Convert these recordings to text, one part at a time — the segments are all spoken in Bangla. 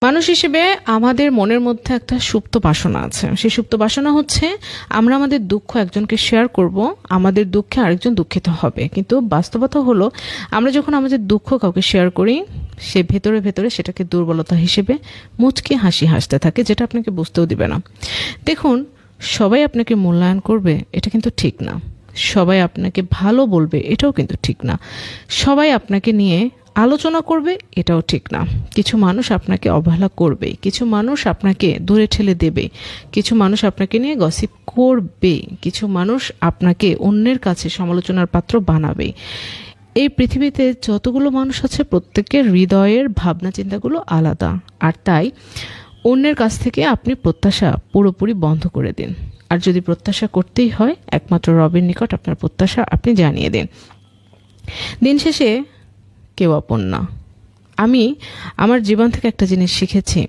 মানুষ হিসেবে আমাদের মনের মধ্যে একটা সুপ্ত বাসনা আছে। সেই সুপ্ত বাসনা হচ্ছে আমরা আমাদের দুঃখ একজনকে শেয়ার করব, আমাদের দুঃখে আরেকজন দুঃখিত হবে। কিন্তু বাস্তবতা হলো আমরা যখন আমাদের দুঃখ কাউকে শেয়ার করি, সে ভেতরে ভেতরে সেটাকে দুর্বলতা হিসেবে মুচকি হাসি হাসতে থাকে, যেটা আপনাকে বুঝতেও দিবে না। দেখুন, সবাই আপনাকে মূল্যায়ন করবে এটা কিন্তু ঠিক না, সবাই আপনাকে ভালো বলবে এটাও কিন্তু ঠিক না, সবাই আপনাকে নিয়ে আলোচনা করবে এটাও ঠিক না। কিছু মানুষ আপনাকে অবহেলা করবে, কিছু মানুষ আপনাকে দূরে ঠেলে দেবে, কিছু মানুষ আপনাকে নিয়ে গসিপ করবে, কিছু মানুষ আপনাকে অন্যের কাছে সমালোচনার পাত্র বানাবে। এই পৃথিবীতে যতগুলো মানুষ আছে প্রত্যেকের হৃদয়ের ভাবনা চিন্তাগুলো আলাদা, আর তাই অন্যের কাছ থেকে আপনি প্রত্যাশা পুরোপুরি বন্ধ করে দিন। আর যদি প্রত্যাশা করতেই হয়, একমাত্র রবের নিকট আপনার প্রত্যাশা আপনি জানিয়ে দিন। দিন শেষে কেউ আপন না। আমি আমার জীবন থেকে একটা জিনিস শিখেছি,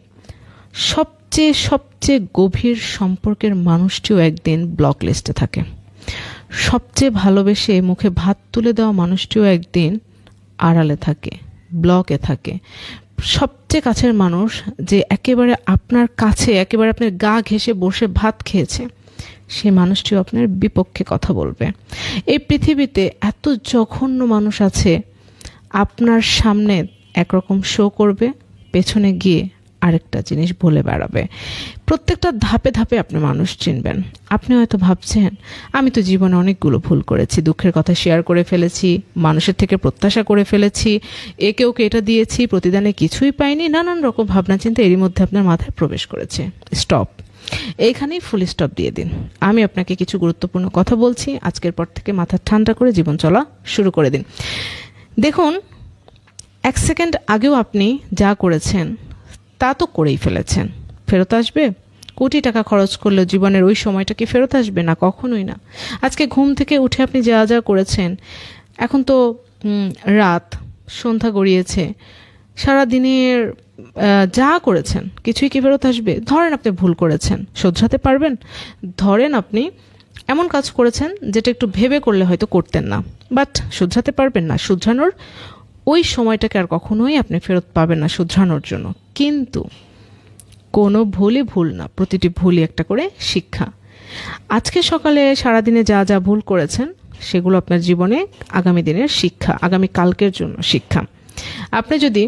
সবচেয়ে সবচেয়ে গভীর সম্পর্কের মানুষটিও একদিন ব্লক লিস্টে থাকে। সবচেয়ে ভালোবেসে মুখে ভাত তুলে দেওয়া মানুষটিও একদিন আড়ালে থাকে, ব্লকে থাকে। সবচেয়ে কাছের মানুষ, যে একেবারে আপনার কাছে, একেবারে আপনার গা ঘেঁষে বসে ভাত খেয়েছে, সেই মানুষটিও আপনার বিপক্ষে কথা বলবে। এই পৃথিবীতে এত জঘন্য মানুষ আছে, আপনার সামনে একরকম শো করবে, পেছনে গিয়ে আরেকটা জিনিস বলে বেড়াবে। প্রত্যেকটা ধাপে ধাপে আপনি মানুষ চিনবেন। আপনি হয়তো ভাবছেন, আমি তো জীবনে অনেকগুলো ভুল করেছি, দুঃখের কথা শেয়ার করে ফেলেছি, মানুষের থেকে প্রত্যাশা করে ফেলেছি, একে ওকে এটা দিয়েছি, প্রতিদানে কিছুই পাইনি, নানান রকম ভাবনা চিন্তা এরই মধ্যে আপনার মাথায় প্রবেশ করেছে। স্টপ, এইখানেই ফুল স্টপ দিয়ে দিন। আমি আপনাকে কিছু গুরুত্বপূর্ণ কথা বলছি, আজকের পর থেকে মাথা ঠান্ডা করে জীবন চলা শুরু করে দিন। দেখুন, এক সেকেন্ড আগেও আপনি যা করেছেন তা তো করেই ফেলেছেন। ফেরত আসবে? কোটি টাকা খরচ করলেও জীবনের ওই সময়টা কি ফেরত আসবে? না, কখনোই না। আজকে ঘুম থেকে উঠে আপনি যা যা করেছেন, এখন তো রাত, সন্ধ্যা গড়িয়েছে, সারাদিনের যা করেছেন কিছুই কি ফেরত আসবে? ধরেন আপনি ভুল করেছেন, শোধরাতে পারবেন? ধরেন আপনি এমন কাজ করেছেন যেটা একটু ভেবে করলে হয়তো করতেন না, বাট শুধরাতে পারবেন না। শুধরানোর ওই সময়টাকে আর কখনোই আপনি ফেরত পাবেন না শুধরানোর জন্য। কিন্তু কোনো ভুলই ভুল না, প্রতিটি ভুলই একটা করে শিক্ষা। আজকে সকালে সারাদিনে যা যা ভুল করেছেন সেগুলো আপনার জীবনে আগামী দিনের শিক্ষা, আগামী কালকের জন্য শিক্ষা। আপনি যদি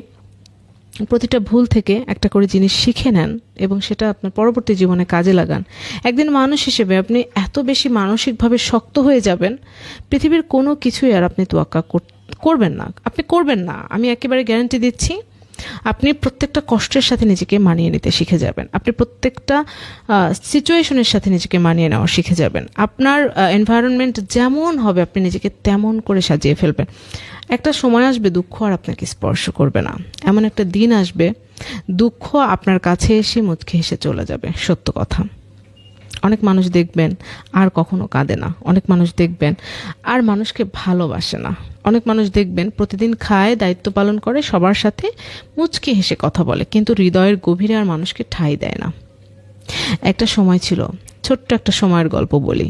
প্রতিটা ভুল থেকে একটা করে জিনিস শিখে নেন এবং সেটা আপনার পরবর্তী জীবনে কাজে লাগান, একদিন মানুষ হিসেবে আপনি এত বেশি মানসিকভাবে শক্ত হয়ে যাবেন, পৃথিবীর কোনো কিছুই আর আপনি তোয়াক্কা করবেন না, আপনি করবেন না। আমি একেবারে গ্যারান্টি দিচ্ছি, আপনি প্রত্যেকটা কষ্টের সাথে নিজেকে মানিয়ে নিতে শিখে যাবেন, আপনি প্রত্যেকটা সিচুয়েশনের সাথে নিজেকে মানিয়ে নেওয়া শিখে যাবেন। আপনার এনভায়রনমেন্ট যেমন হবে আপনি নিজেকে তেমন করে সাজিয়ে ফেলবেন। একটা সময় আসবে দুঃখ আর আপনাকে স্পর্শ করবে না, এমন একটা দিন আসবে দুঃখ আপনার কাছে এসে মুচকে হেসে চলে যাবে। সত্য কথা। অনেক মানুষ দেখবেন আর কখনো কাঁদে না, অনেক মানুষ দেখবেন আর মানুষকে ভালোবাসে না, অনেক মানুষ দেখবেন প্রতিদিন খায়, দায়িত্ব পালন করে, সবার সাথে মুচকি হেসে কথা বলে, কিন্তু হৃদয়ের গভীরে আর মানুষকে ঠাঁই দেয় না। একটা সময় ছিল, ছোট্ট একটা সময়ের গল্প বলি।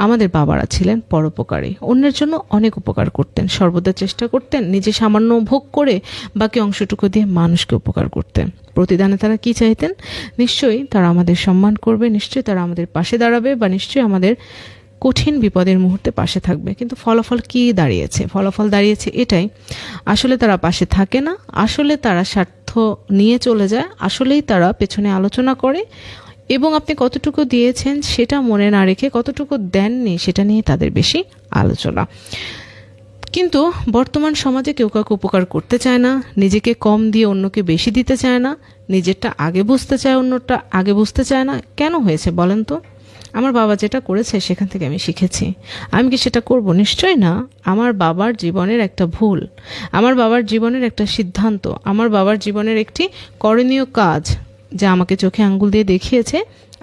আমাদের বাবারা ছিলেন পরোপকারী, অন্যের জন্য অনেক উপকার করতেন, সর্বদা চেষ্টা করতেন নিজে সামান্য ভোগ করে বাকি অংশটুকু দিয়ে মানুষকে উপকার করতেন। প্রতিদানে তারা কি চাইতেন? নিশ্চয়ই তারা আমাদের সম্মান করবে, নিশ্চয়ই তারা আমাদের পাশে দাঁড়াবে, বা নিশ্চয়ই আমাদের কঠিন বিপদের মুহূর্তে পাশে থাকবে। কিন্তু ফলাফল কি দাঁড়িয়েছে? ফলাফল দাঁড়িয়েছে এটাই, আসলে তারা পাশে থাকে না, আসলে তারা স্বার্থ নিয়ে চলে যায়, আসলেই তারা পেছনে আলোচনা করে, এবং আপনি কতটুকু দিয়েছেন সেটা মনে না রেখে কতটুকু দেননি সেটা নিয়ে তাদের বেশি আলোচনা। কিন্তু বর্তমান সমাজে কেউ কাউকে উপকার করতে চায় না, নিজেকে কম দিয়ে অন্যকে বেশি দিতে চায় না, নিজেরটা আগে বুঝতে চায়, অন্যটা আগে বুঝতে চায় না। কেন হয়েছে বলেন তো? আমার বাবা যেটা করেছে সেখান থেকে আমি শিখেছি। আমি কি সেটা করব? নিশ্চয়ই না। আমার বাবার জীবনের একটা ভুল, আমার বাবার জীবনের একটা সিদ্ধান্ত, আমার বাবার জীবনের একটি করণীয় কাজ, যা আমাকে চোখে আঙ্গুল দিয়ে দেখিয়েছে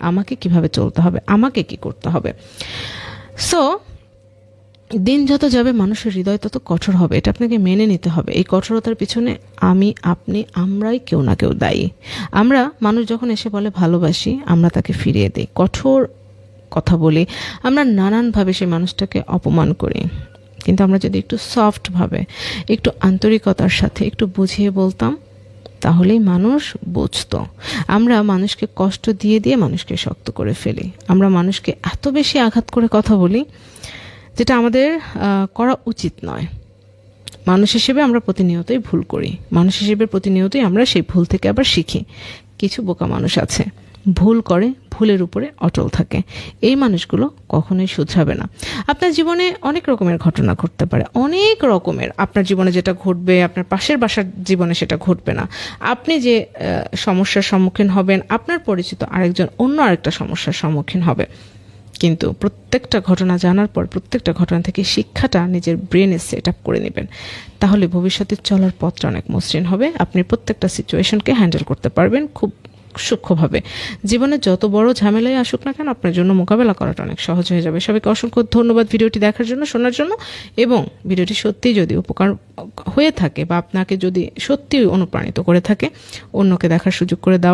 আমাকে কিভাবে চলতে হবে, আমাকে কি করতে হবে। সো দিন যত যাবে মানুষের হৃদয় তত কঠোর হবে, এটা আপনাকে মেনে নিতে হবে। এই কঠোরতার পিছনে আমি, আপনি, আমরাই কেউ না কেউ দায়ী। আমরা, মানুষ যখন এসে বলে ভালোবাসি, আমরা তাকে ফিরিয়ে দিই, কঠোর কথা বলি, আমরা নানানভাবে সেই মানুষটাকে অপমান করি। কিন্তু আমরা যদি একটু সফটভাবে, একটু আন্তরিকতার সাথে একটু বুঝিয়ে বলতাম, তাহলেই মানুষ বুঝতো। আমরা মানুষকে কষ্ট দিয়ে দিয়ে মানুষকে শক্ত করে ফেলি। আমরা মানুষকে এত বেশি আঘাত করে কথা বলি, যেটা আমাদের করা উচিত নয়। মানুষ হিসেবে আমরা প্রতিনিয়তই ভুল করি। মানুষ হিসেবে প্রতিনিয়তই আমরা সেই ভুল থেকে আবার শিখি। কিছু বোকা মানুষ আছে, ভুল করে, ভুলের উপরে অটল থাকে। এই মানুষগুলো কখনোই শুধরাবে না। আপনার জীবনে অনেক রকমের ঘটনা ঘটতে পারে, অনেক রকমের। আপনার জীবনে যেটা ঘটবে, আপনার পাশের বাসার জীবনে সেটা ঘটবে না। আপনি যে সমস্যার সম্মুখীন হবেন, আপনার পরিচিত আরেকজন অন্য আরেকটা সমস্যার সম্মুখীন হবে। কিন্তু প্রত্যেকটা ঘটনা জানার পর প্রত্যেকটা ঘটনা থেকে শিক্ষাটা নিজের ব্রেনে সেট আপ করে নেবেন। তাহলে ভবিষ্যতে চলার পথটা অনেক মসৃণ হবে। আপনি প্রত্যেকটা সিচুয়েশনকে হ্যান্ডেল করতে পারবেন খুব সূক্ষ্মভাবে। জীবনে যত বড় ঝামেলাই আসুক না কেন, আপনার জন্য মোকাবেলা করাটা অনেক সহজ হয়ে যাবে। সবাইকে অসংখ্য ধন্যবাদ ভিডিওটি দেখার জন্য, শোনার জন্য। এবং ভিডিওটি সত্যিই যদি উপকার হয়ে থাকে বা আপনাকে যদি সত্যিই অনুপ্রাণিত করে থাকে, অন্যকে দেখার সুযোগ করে দাও।